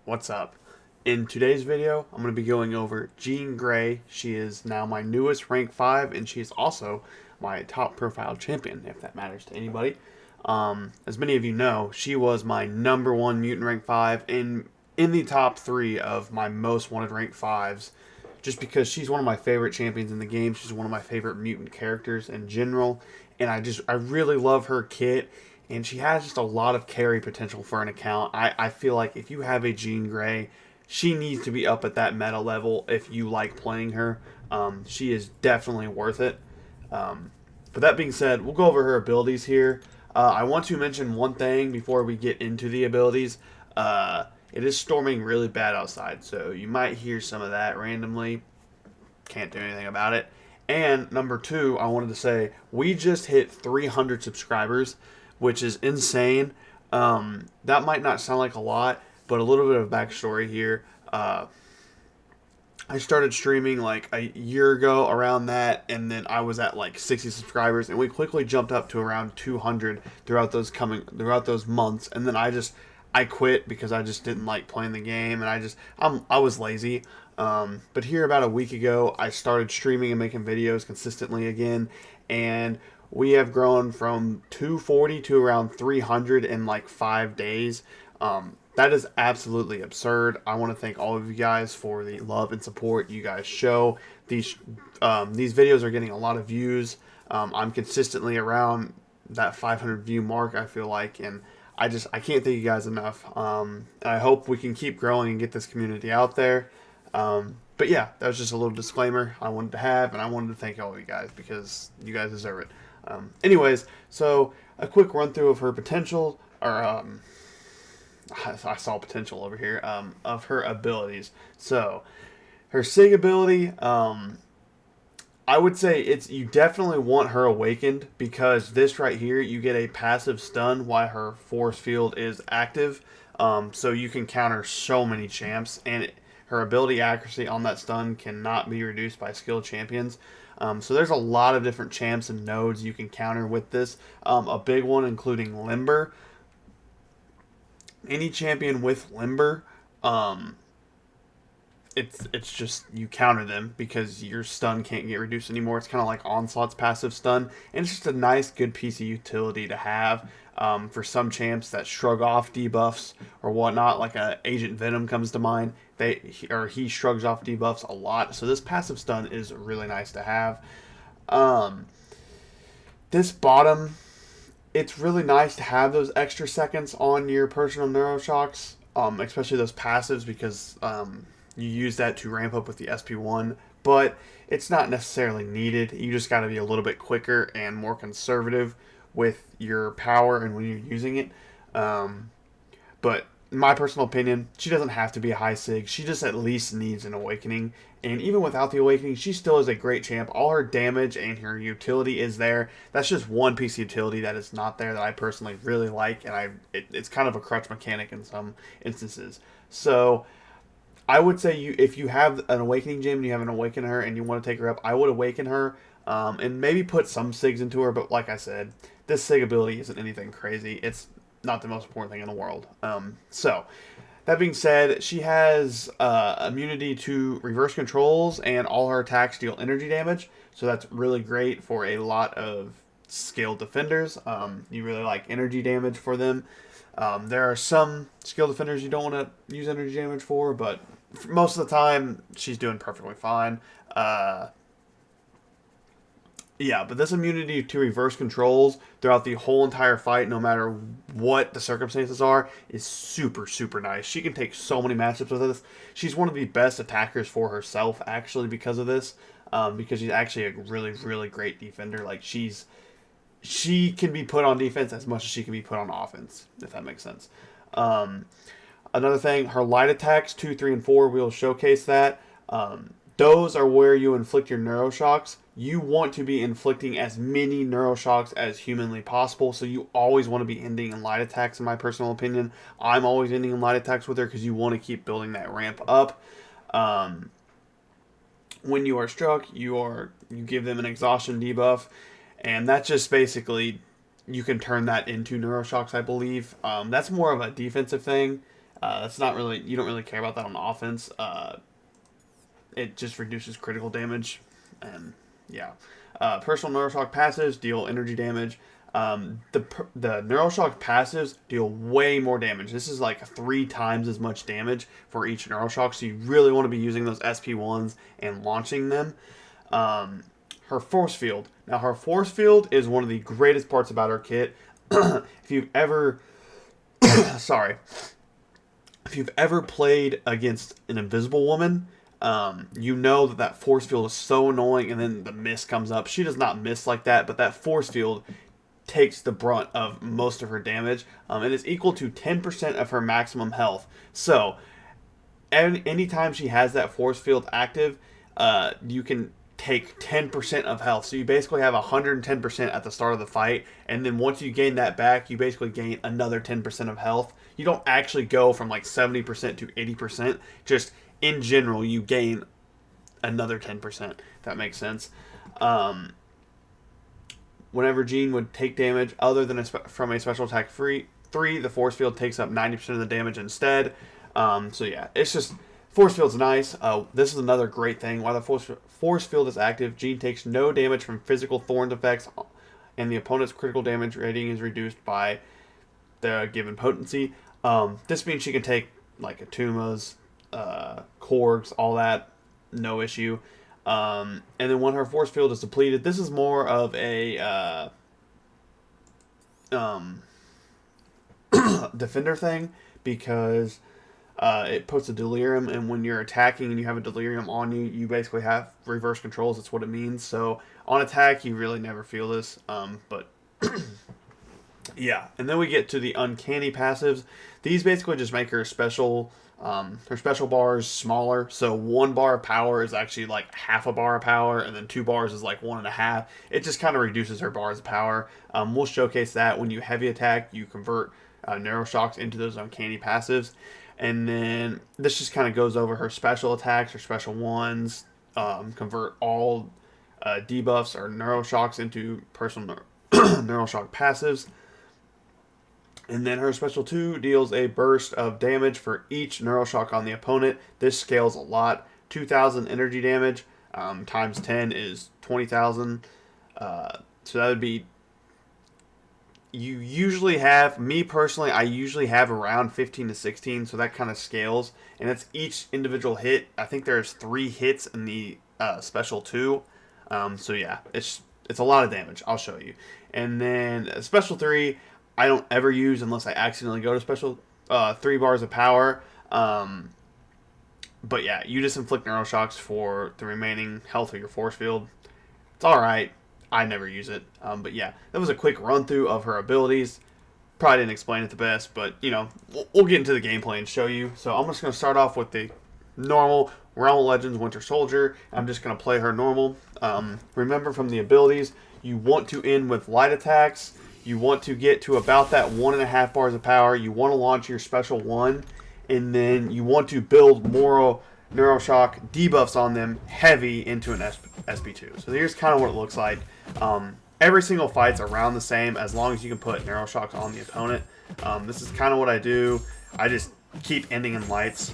What's up? In today's video, I'm going to be going over Jean Grey. She is now my newest rank 5, and she is also my top profile champion, if that matters to anybody. As many of you know, she was my number 1 mutant rank 5 and in the top 3 of my most wanted rank 5s, just because she's one of my favorite champions in the game. She's one of my favorite mutant characters in general, and I really love her kit, and she has just a lot of carry potential for an account. I feel like if you have a Jean Grey, she needs to be up at that meta level if you like playing her. She is definitely worth it. But that being said, we'll go over her abilities here. I want to mention one thing before we get into the abilities. It is storming really bad outside, so you might hear some of that randomly. Can't do anything about it. And number 2, I wanted to say we just hit 300 subscribers, which is insane. That might not sound like a lot, but a little bit of backstory here. I started streaming like a year ago around that, and then I was at like 60 subscribers, and we quickly jumped up to around 200 throughout those months, and then I quit because I just didn't like playing the game, and I was lazy. But here about a week ago, I started streaming and making videos consistently again, and we have grown from 240 to around 300 in like 5 days. That is absolutely absurd. I want to thank all of you guys for the love and support you guys show. These videos are getting a lot of views. I'm consistently around that 500 view mark, I feel like, and I can't thank you guys enough. And I hope we can keep growing and get this community out there. But yeah, that was just a little disclaimer I wanted to have, and I wanted to thank all of you guys because you guys deserve it. Anyways, so a quick run through of her potential, or I saw potential over here, of her abilities. So her Sig ability, I would say you definitely want her awakened, because this right here, you get a passive stun while her force field is active. So you can counter so many champs, and her ability accuracy on that stun cannot be reduced by skilled champions. So there's a lot of different champs and nodes you can counter with this. A big one including Limber. Any champion with Limber, it's just you counter them because your stun can't get reduced anymore. It's kind of like Onslaught's passive stun, and it's just a nice, good piece of utility to have for some champs that shrug off debuffs or whatnot. Like Agent Venom comes to mind. He shrugs off debuffs a lot, so this passive stun is really nice to have. This bottom, it's really nice to have those extra seconds on your personal neuroshocks, especially those passives, because you use that to ramp up with the SP1, but it's not necessarily needed. You just got to be a little bit quicker and more conservative with your power and when you're using it. But in my personal opinion, she doesn't have to be a high sig. She just at least needs an awakening. And even without the awakening, she still is a great champ. All her damage and her utility is there. That's just one piece of utility that is not there that I personally really like, and it's kind of a crutch mechanic in some instances. So I would say if you have an awakening gem and you haven't awakened her and you want to take her up, I would awaken her, and maybe put some sigs into her. But like I said, this sig ability isn't anything crazy. It's not the most important thing in the world. So that being said, she has immunity to reverse controls, and all her attacks deal energy damage. So that's really great for a lot of skilled defenders. You really like energy damage for them. There are some skilled defenders you don't want to use energy damage for, but most of the time, she's doing perfectly fine. Yeah, but this immunity to reverse controls throughout the whole entire fight, no matter what the circumstances are, is super, super nice. She can take so many matchups with this. She's one of the best attackers for herself, actually, because of this. Because she's actually a really, really great defender. Like, she can be put on defense as much as she can be put on offense, if that makes sense. Another thing, her light attacks, 2, 3, and 4, we'll showcase that. Those are where you inflict your neuroshocks. You want to be inflicting as many neuroshocks as humanly possible, so you always want to be ending in light attacks, in my personal opinion. I'm always ending in light attacks with her because you want to keep building that ramp up. When you are struck, you give them an exhaustion debuff, and that's just basically, you can turn that into neuroshocks, I believe. That's more of a defensive thing. That's not really, you don't really care about that on offense. It just reduces critical damage, and yeah. Personal Neuroshock passives deal energy damage. The Neuroshock passives deal way more damage. This is like 3 times as much damage for each Neuroshock, so you really want to be using those SP1s and launching them. Her force field. Now, her force field is one of the greatest parts about her kit. If you've ever, sorry, if you've ever played against an invisible woman, you know that force field is so annoying, and then the mist comes up. She does not miss like that, but that force field takes the brunt of most of her damage. It is equal to 10% of her maximum health. So, anytime she has that force field active, you can take 10% of health. So you basically have 110% at the start of the fight, and then once you gain that back, you basically gain another 10% of health. You don't actually go from like 70% to 80%. Just in general, you gain another 10%. If that makes sense. Whenever Jean would take damage other than from a special attack 3, the force field takes up 90% of the damage instead. So yeah, it's just, force field's nice. This is another great thing. While the force field is active, Jean takes no damage from physical thorns effects, and the opponent's critical damage rating is reduced by the given potency. This means she can take like Atumas, Korgs, all that, no issue. And then when her force field is depleted, this is more of a defender thing, because it puts a delirium, and when you're attacking and you have a delirium on you, you basically have reverse controls. That's what it means. So on attack, you really never feel this. But yeah, and then we get to the uncanny passives. These basically just make her special. Her special bars smaller, so 1 bar of power is actually like half a bar of power, and then 2 bars is like 1.5. It just kind of reduces her bars of power. We'll showcase that when you heavy attack, you convert Neuroshocks into those uncanny passives. And then this just kind of goes over her special attacks, her special ones, convert all debuffs or Neuroshocks into personal Neuroshock passives. And then her special 2 deals a burst of damage for each Neuroshock on the opponent. This scales a lot. 2,000 energy damage times 10 is 20,000. So that would be, you usually have, me personally, I usually have around 15 to 16, so that kind of scales. And it's each individual hit. I think there's 3 hits in the special 2. So yeah, it's a lot of damage. I'll show you. And then special 3, I don't ever use unless I accidentally go to special 3 bars of power. But yeah, you just inflict Neuroshocks for the remaining health of your force field. It's alright. I never use it. But yeah, that was a quick run through of her abilities. Probably didn't explain it the best, but you know, we'll get into the gameplay and show you. So I'm just going to start off with the normal Realm of Legends Winter Soldier. I'm just going to play her normal. Remember from the abilities, you want to end with light attacks. You want to get to about that 1.5 bars of power. You want to launch your special 1, and then you want to build more Neuroshock debuffs on them heavy into an SP2. So here's kind of what it looks like. Every single fight's around the same as long as you can put Neuroshocks on the opponent. This is kind of what I do. I just keep ending in lights.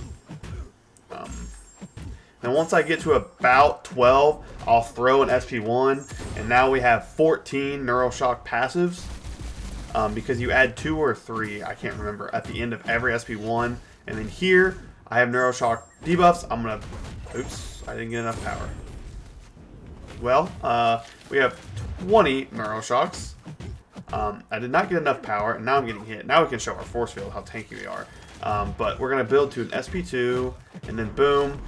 Then once I get to about 12, I'll throw an SP1, and now we have 14 Neuroshock passives. Because you add 2 or 3, I can't remember, at the end of every SP1. And then here, I have Neuroshock debuffs. I'm going to... Oops, I didn't get enough power. Well, we have 20 Neuroshocks. I did not get enough power, and now I'm getting hit. Now we can show our force field, how tanky we are. But we're going to build to an SP2, and then boom.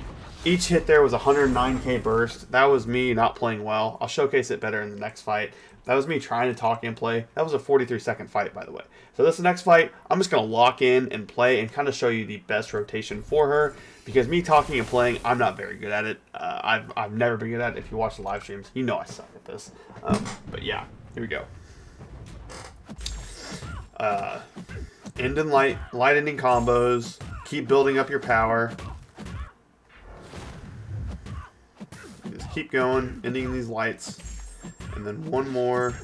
Each hit there was 109k burst. That was me not playing well. I'll showcase it better in the next fight. That was me trying to talk and play. That was a 43-second fight, by the way. So this next fight, I'm just going to lock in and play and kind of show you the best rotation for her. Because me talking and playing, I'm not very good at it. I've never been good at it. If you watch the live streams, you know I suck at this. But yeah, here we go. End and light ending combos. Keep building up your power. Just keep going, ending these lights. And then one more.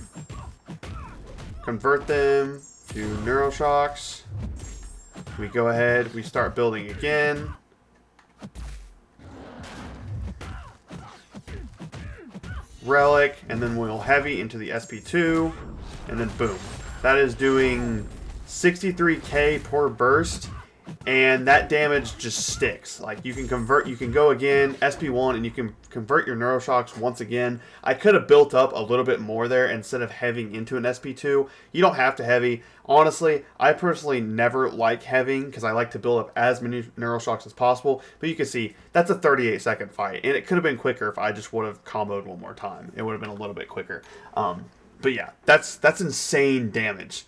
Convert them to Neuroshocks. We go ahead, we start building again. Relic, and then we'll heavy into the SP2, and then boom. That is doing 63k per burst, and that damage just sticks. Like, you can convert, you can go again, SP1, and you can convert your Neuroshocks once again. I could have built up a little bit more there instead of heavying into an SP2. You don't have to heavy. Honestly, I personally never like heavying because I like to build up as many Neuroshocks as possible. But you can see, that's a 38-second fight, and it could have been quicker if I just would have comboed one more time. It would have been a little bit quicker. But yeah, that's insane damage.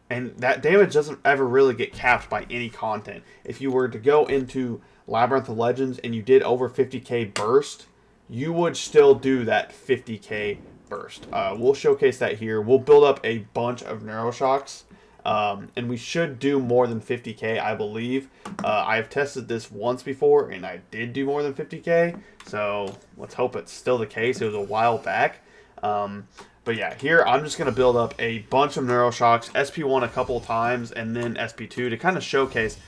And that damage doesn't ever really get capped by any content. If you were to go into Labyrinth of Legends and you did over 50k burst, you would still do that 50k burst. We'll showcase that here. We'll build up a bunch of Neuroshocks, and we should do more than 50k, I believe. I've tested this once before, and I did do more than 50k, so let's hope it's still the case. It was a while back. But yeah, here I'm just going to build up a bunch of Neuroshocks, SP1 a couple of times, and then SP2 to kind of showcase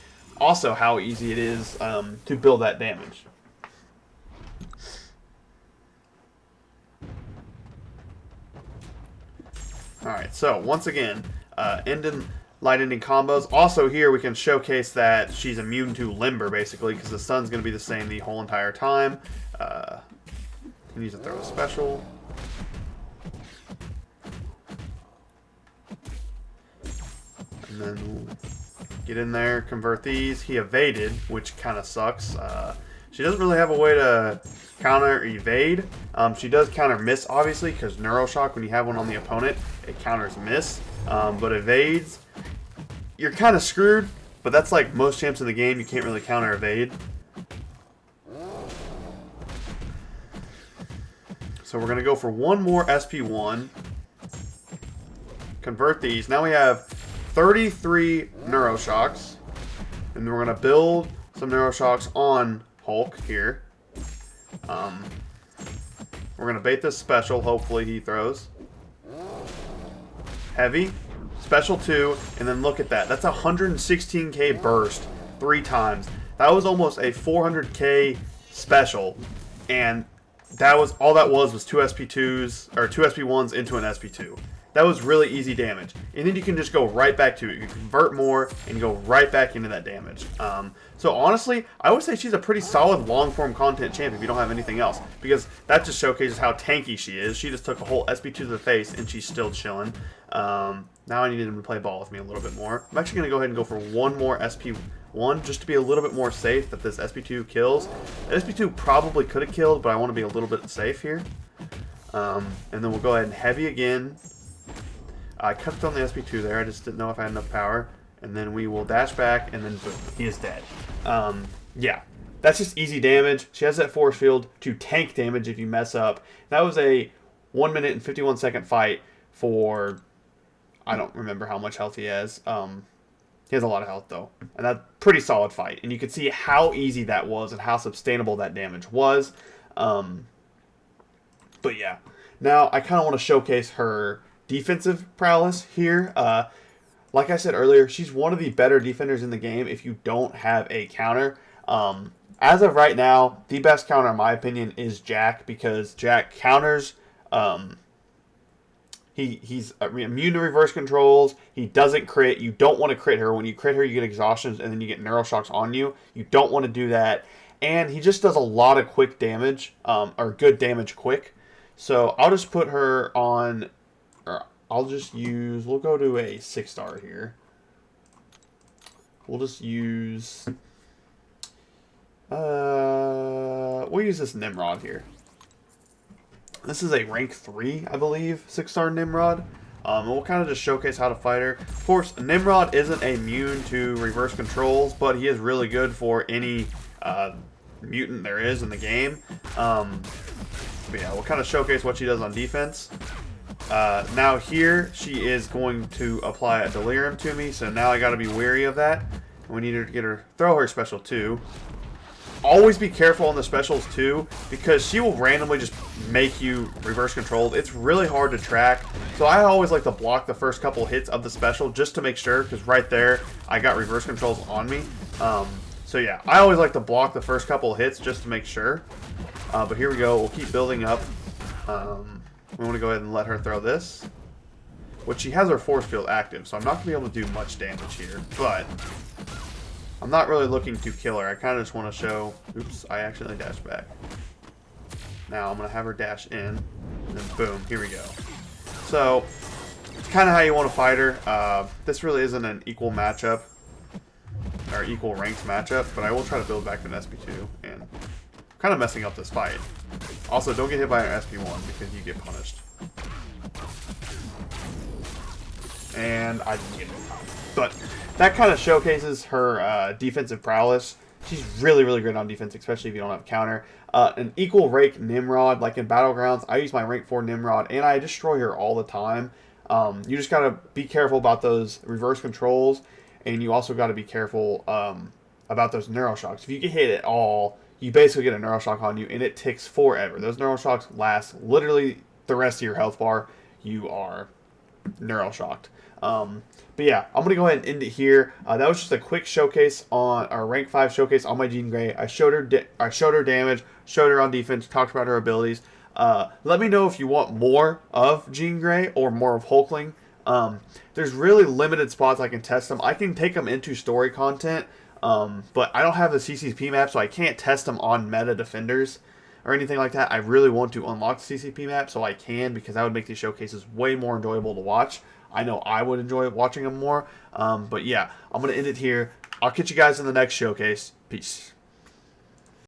also how easy it is to build that damage. Alright, so once again, light ending combos. Also here we can showcase that she's immune to Limber, basically, because the stun's going to be the same the whole entire time. He needs to throw a special. And then we'll get in there, convert these. He evaded, which kind of sucks. She doesn't really have a way to counter evade. She does counter miss, obviously, because Neuroshock, when you have one on the opponent, it counters miss. But evades, you're kind of screwed. But that's like most champs in the game. You can't really counter evade. So we're going to go for one more SP1. Convert these. Now we have 33 Neuroshocks, and we're going to build some Neuroshocks on Hulk here. We're going to bait this special. Hopefully he throws. Heavy. Special 2. And then look at that. That's a 116k burst 3 times. That was almost a 400k special. And that was all that was 2 SP2s, or 2 SP1s into an SP2. That was really easy damage. And then you can just go right back to it. You can convert more and go right back into that damage. So honestly, I would say she's a pretty solid long-form content champ if you don't have anything else. Because that just showcases how tanky she is. She just took a whole SP2 to the face and she's still chilling. Now I need him to play ball with me a little bit more. I'm actually going to go ahead and go for one more SP1 just to be a little bit more safe that this SP2 kills. That SP2 probably could have killed, but I want to be a little bit safe here. And then we'll go ahead and heavy again. I cut on the SP2 there. I just didn't know if I had enough power. And then we will dash back, and then boom, he is dead. Yeah, that's just easy damage. She has that force field to tank damage if you mess up. That was a 1 minute and 51 second fight for, I don't remember how much health he has. He has a lot of health, though. And that's a pretty solid fight. And you can see how easy that was and how sustainable that damage was. But yeah, now I kind of want to showcase her defensive prowess here. Like I said earlier, she's one of the better defenders in the game if you don't have a counter. As of right now, the best counter in my opinion is Jack, because Jack counters. He's immune to reverse controls. He doesn't crit. You don't want to crit her. When you crit her, you get exhaustions and then you get Neuroshocks on you. You don't want to do that. And he just does a lot of quick damage, or good damage quick. So I'll just put her on... I'll just use, we'll go to a 6-star here. We'll just use, we'll use this Nimrod here. This is a rank 3, I believe, 6-star Nimrod. And we'll kind of just showcase how to fight her. Of course, Nimrod isn't immune to reverse controls, but he is really good for any mutant there is in the game. But yeah, we'll kind of showcase what she does on defense. Now here, she is going to apply a Delirium to me, so now I gotta be wary of that. We need her to get her, throw her special too. always be careful on the specials too, because she will randomly just make you reverse controlled. It's really hard to track, so I always like to block the first couple hits of the special just to make sure, because right there I got reverse controls on me. So yeah, I always like to block the first couple hits just to make sure. But here we go. We'll keep building up. We want to go ahead and let her throw this. Which she has her force field active, so I'm not going to be able to do much damage here. But I'm not really looking to kill her. I kind of just want to show... Oops, I accidentally dashed back. Now I'm going to have her dash in. And then boom, here we go. So, it's kind of how you want to fight her. This really isn't an equal matchup. Or equal ranked matchup. But I will try to build back an SP2. And I'm kind of messing up this fight. Also, don't get hit by an SP1 because you get punished. And I didn't get it. But that kind of showcases her defensive prowess. She's really, really great on defense, especially if you don't have counter. An equal rank Nimrod, like in Battlegrounds, I use my rank 4 Nimrod, and I destroy her all the time. You just got to be careful about those reverse controls, and you also got to be careful about those neuroshocks. If you get hit at all, you basically get a neuroshock on you, and it ticks forever. Those neuroshocks last literally the rest of your health bar. You are neuroshocked. But yeah, I'm going to go ahead and end it here. That was just a quick showcase on our rank 5 showcase on my Jean Grey. I showed her damage, showed her on defense, talked about her abilities. Let me know if you want more of Jean Grey or more of Hulkling. There's really limited spots I can test them. I can take them into story content, but I don't have the CCP map, so I can't test them on meta defenders or anything like that. I really want to unlock the CCP map so I can, because that would make these showcases way more enjoyable to watch. I know I would enjoy watching them more. But yeah, I'm going to end it here. I'll catch you guys in the next showcase. Peace.